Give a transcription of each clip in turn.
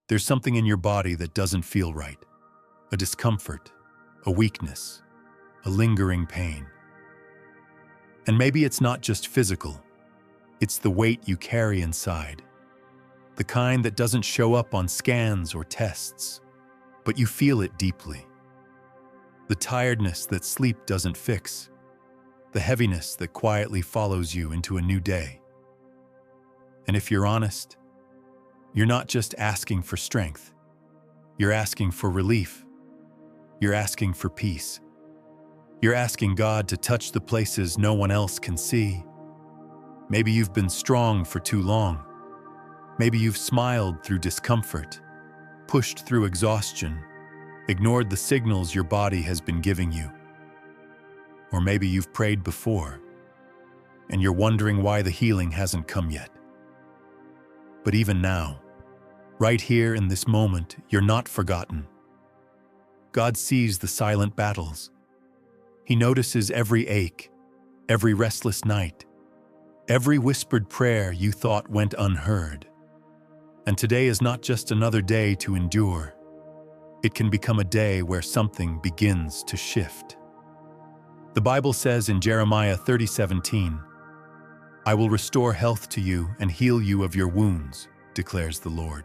There's something in your body that doesn't feel right. A discomfort, a weakness, a lingering pain. And maybe it's not just physical. It's the weight you carry inside. The kind that doesn't show up on scans or tests, but you feel it deeply. The tiredness that sleep doesn't fix. The heaviness that quietly follows you into a new day. And if you're honest, you're not just asking for strength. You're asking for relief. You're asking for peace. You're asking God to touch the places no one else can see. Maybe you've been strong for too long. Maybe you've smiled through discomfort, pushed through exhaustion, ignored the signals your body has been giving you. Or maybe you've prayed before, and you're wondering why the healing hasn't come yet. But even now, right here in this moment, you're not forgotten. God sees the silent battles. He notices every ache, every restless night, every whispered prayer you thought went unheard. And today is not just another day to endure. It can become a day where something begins to shift. The Bible says in Jeremiah 30:17, "I will restore health to you and heal you of your wounds," declares the Lord.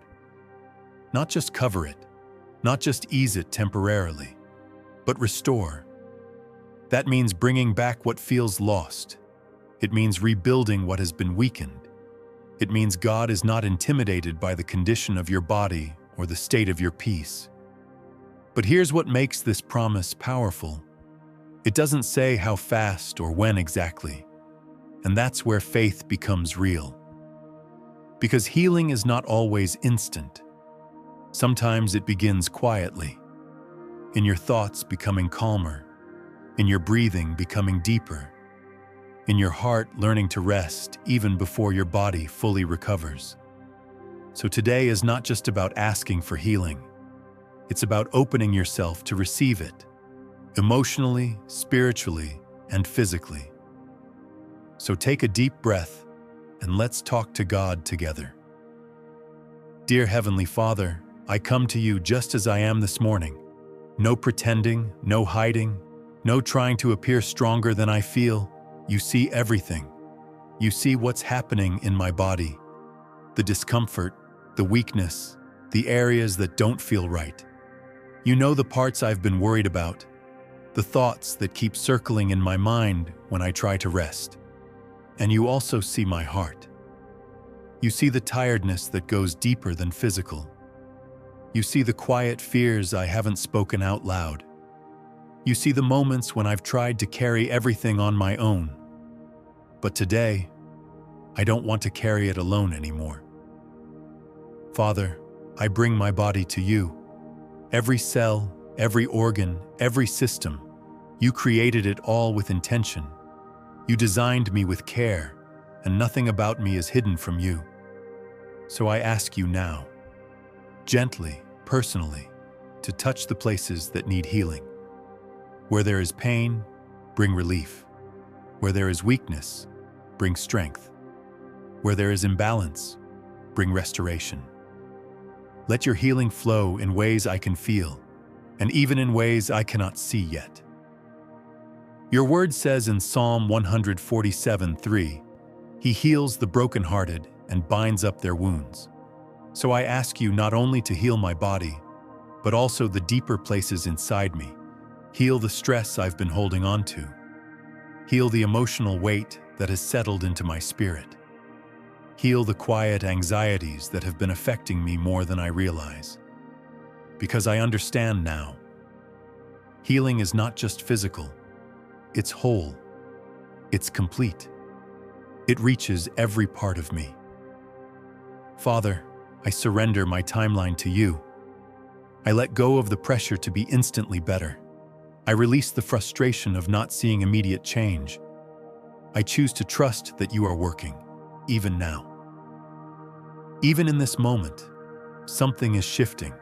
Not just cover it, not just ease it temporarily, but restore. That means bringing back what feels lost. It means rebuilding what has been weakened. It means God is not intimidated by the condition of your body or the state of your peace. But here's what makes this promise powerful. It doesn't say how fast or when exactly, and that's where faith becomes real. Because healing is not always instant. Sometimes it begins quietly, in your thoughts becoming calmer, in your breathing becoming deeper, in your heart learning to rest even before your body fully recovers. So today is not just about asking for healing. It's about opening yourself to receive it, emotionally, spiritually, and physically. So take a deep breath and let's talk to God together. Dear Heavenly Father, I come to you just as I am this morning. No pretending, no hiding, no trying to appear stronger than I feel. You see everything. You see what's happening in my body, the discomfort, the weakness, the areas that don't feel right. You know the parts I've been worried about, the thoughts that keep circling in my mind when I try to rest. And you also see my heart. You see the tiredness that goes deeper than physical. You see the quiet fears I haven't spoken out loud. You see the moments when I've tried to carry everything on my own. But today, I don't want to carry it alone anymore. Father, I bring my body to you. Every cell, every organ, every system, you created it all with intention. You designed me with care, and nothing about me is hidden from you. So I ask you now, gently, personally, to touch the places that need healing. Where there is pain, bring relief. Where there is weakness, bring strength. Where there is imbalance, bring restoration. Let your healing flow in ways I can feel, and even in ways I cannot see yet. Your word says in Psalm 147:3, He heals the brokenhearted and binds up their wounds. So I ask you not only to heal my body, but also the deeper places inside me. Heal the stress I've been holding on to. Heal the emotional weight that has settled into my spirit. Heal the quiet anxieties that have been affecting me more than I realize. Because I understand now, healing is not just physical, it's whole, it's complete. It reaches every part of me. Father, I surrender my timeline to you. I let go of the pressure to be instantly better. I release the frustration of not seeing immediate change. I choose to trust that you are working, even now. Even in this moment, something is shifting.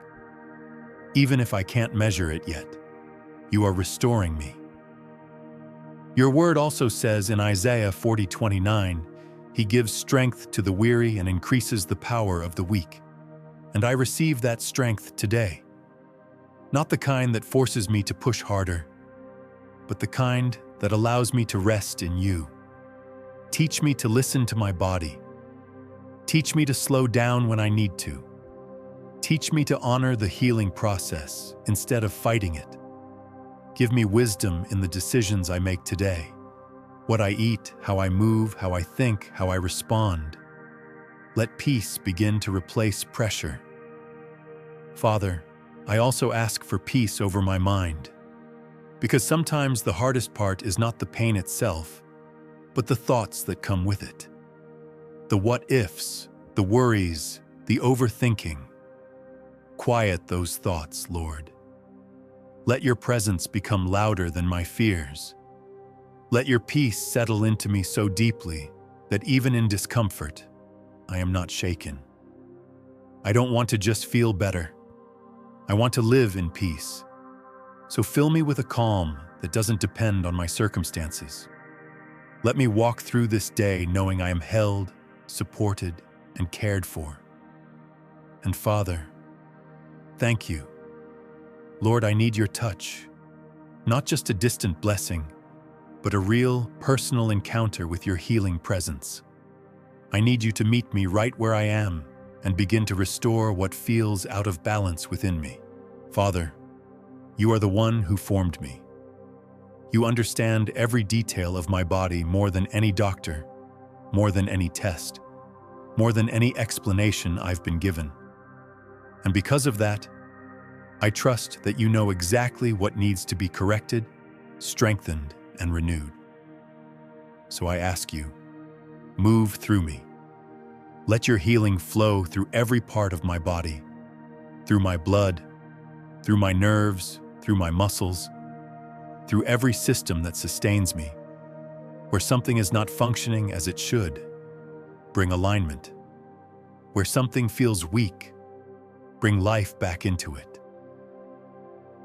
Even if I can't measure it yet, you are restoring me. Your word also says in Isaiah 40:29, He gives strength to the weary and increases the power of the weak. and I receive that strength today. Not the kind that forces me to push harder, but the kind that allows me to rest in you. Teach me to listen to my body. Teach me to slow down when I need to. Teach me to honor the healing process instead of fighting it. Give me wisdom in the decisions I make today. What I eat, how I move, how I think, how I respond. Let peace begin to replace pressure. Father, I also ask for peace over my mind, because sometimes the hardest part is not the pain itself, but the thoughts that come with it. The what-ifs, the worries, the overthinking. Quiet those thoughts, Lord. Let your presence become louder than my fears. Let your peace settle into me so deeply that even in discomfort, I am not shaken. I don't want to just feel better. I want to live in peace. So fill me with a calm that doesn't depend on my circumstances. Let me walk through this day knowing I am held, supported, and cared for. And Father, thank you. Lord, I need your touch, not just a distant blessing, but a real, personal encounter with your healing presence. I need you to meet me right where I am and begin to restore what feels out of balance within me. Father, you are the one who formed me. You understand every detail of my body more than any doctor, more than any test, more than any explanation I've been given. And because of that, I trust that you know exactly what needs to be corrected, strengthened, and renewed. So I ask you, move through me. Let your healing flow through every part of my body, through my blood, through my nerves, through my muscles, through every system that sustains me. Where something is not functioning as it should, bring alignment. Where something feels weak, bring life back into it.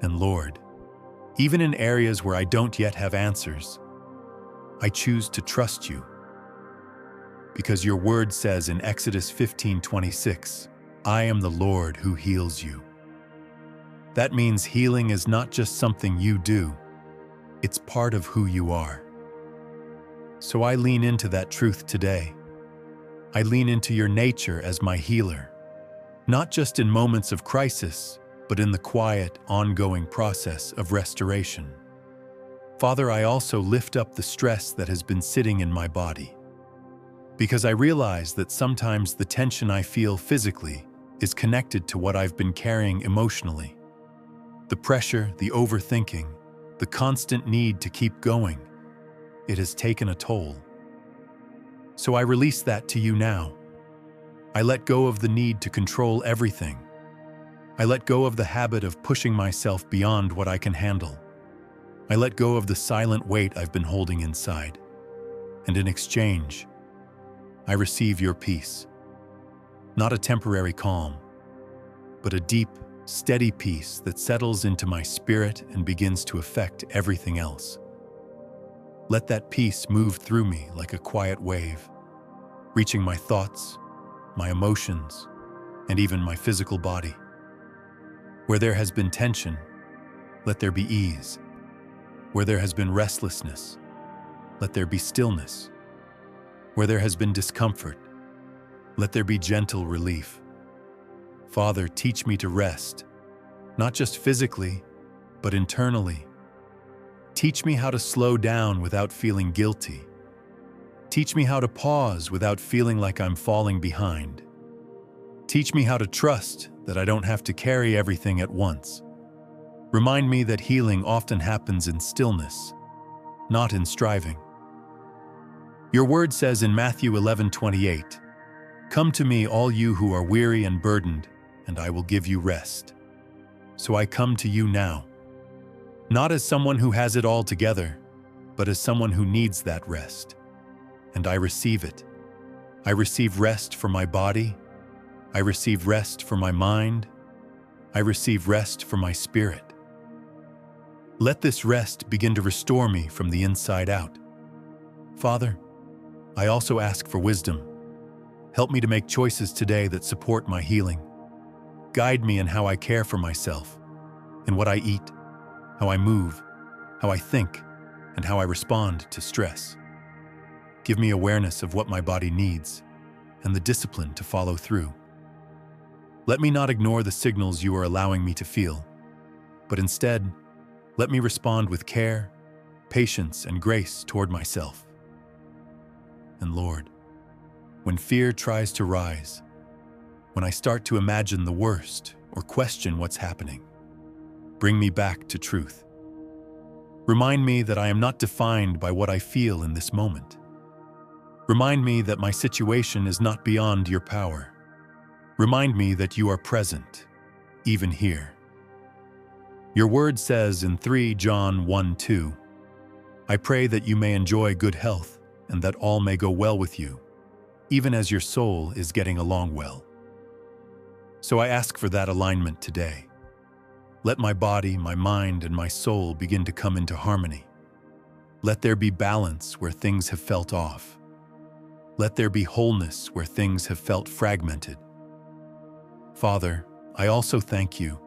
And Lord, even in areas where I don't yet have answers, I choose to trust you. Because your word says in Exodus 15:26, I am the Lord who heals you. That means healing is not just something you do, it's part of who you are. So I lean into that truth today. I lean into your nature as my healer, not just in moments of crisis, but in the quiet, ongoing process of restoration. Father, I also lift up the stress that has been sitting in my body, because I realize that sometimes the tension I feel physically is connected to what I've been carrying emotionally. The pressure, the overthinking, the constant need to keep going, it has taken a toll. So I release that to you now. I let go of the need to control everything. I let go of the habit of pushing myself beyond what I can handle. I let go of the silent weight I've been holding inside. And in exchange, I receive your peace. Not a temporary calm, but a deep, steady peace that settles into my spirit and begins to affect everything else. Let that peace move through me like a quiet wave, reaching my thoughts, my emotions, and even my physical body. Where there has been tension, let there be ease. Where there has been restlessness, let there be stillness. Where there has been discomfort, let there be gentle relief. Father, teach me to rest, not just physically, but internally. Teach me how to slow down without feeling guilty. Teach me how to pause without feeling like I'm falling behind. Teach me how to trust that I don't have to carry everything at once. Remind me that healing often happens in stillness, not in striving. Your word says in Matthew 11:28, "Come to me, all you who are weary and burdened, and I will give you rest." So I come to you now, not as someone who has it all together, but as someone who needs that rest. And I receive it. I receive rest for my body. I receive rest for my mind. I receive rest for my spirit. Let this rest begin to restore me from the inside out. Father, I also ask for wisdom. Help me to make choices today that support my healing. Guide me in how I care for myself, in what I eat, how I move, how I think, and how I respond to stress. Give me awareness of what my body needs and the discipline to follow through. Let me not ignore the signals you are allowing me to feel, but instead, let me respond with care, patience, and grace toward myself. And Lord, when fear tries to rise, when I start to imagine the worst or question what's happening, bring me back to truth. Remind me that I am not defined by what I feel in this moment. Remind me that my situation is not beyond your power. Remind me that you are present, even here. Your word says in 3 John 1:2, I pray that you may enjoy good health and that all may go well with you, even as your soul is getting along well. So I ask for that alignment today. Let my body, my mind, and my soul begin to come into harmony. Let there be balance where things have felt off. Let there be wholeness where things have felt fragmented. Father, I also thank you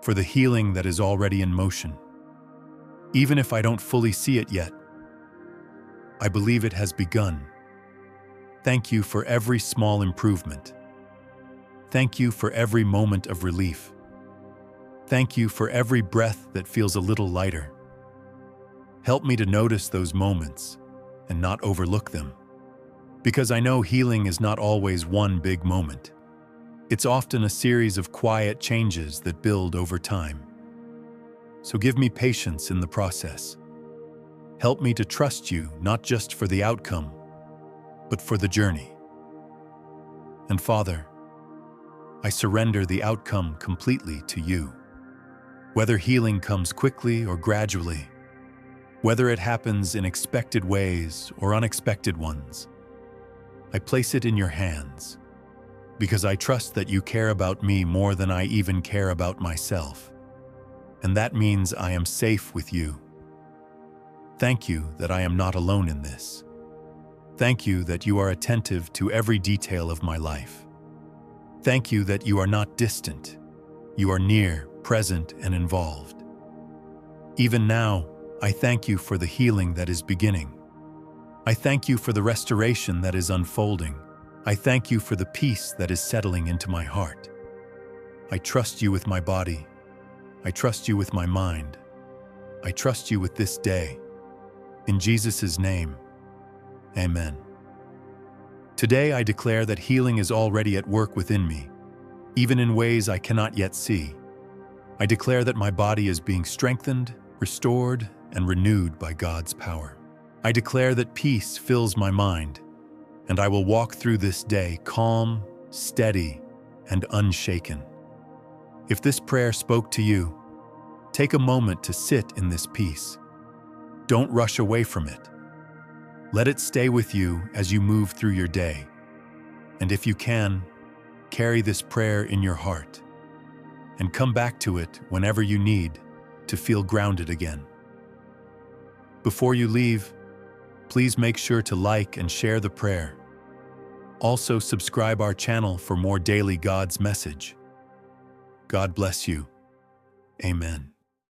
for the healing that is already in motion. Even if I don't fully see it yet, I believe it has begun. Thank you for every small improvement. Thank you for every moment of relief. Thank you for every breath that feels a little lighter. Help me to notice those moments and not overlook them, because I know healing is not always one big moment. It's often a series of quiet changes that build over time. So give me patience in the process. Help me to trust you not just for the outcome, but for the journey. And Father, I surrender the outcome completely to you. Whether healing comes quickly or gradually, whether it happens in expected ways or unexpected ones, I place it in your hands, because I trust that you care about me more than I even care about myself. And that means I am safe with you. Thank you that I am not alone in this. Thank you that you are attentive to every detail of my life. Thank you that you are not distant. You are near, present, and involved. Even now, I thank you for the healing that is beginning. I thank you for the restoration that is unfolding. I thank you for the peace that is settling into my heart. I trust you with my body. I trust you with my mind. I trust you with this day. In Jesus' name, amen. Today I declare that healing is already at work within me, even in ways I cannot yet see. I declare that my body is being strengthened, restored, and renewed by God's power. I declare that peace fills my mind, and I will walk through this day calm, steady, and unshaken. If this prayer spoke to you, take a moment to sit in this peace. Don't rush away from it. Let it stay with you as you move through your day. And if you can, carry this prayer in your heart and come back to it whenever you need to feel grounded again. Before you leave, please make sure to like and share the prayer. Also, subscribe our channel for more daily God's message. God bless you. Amen.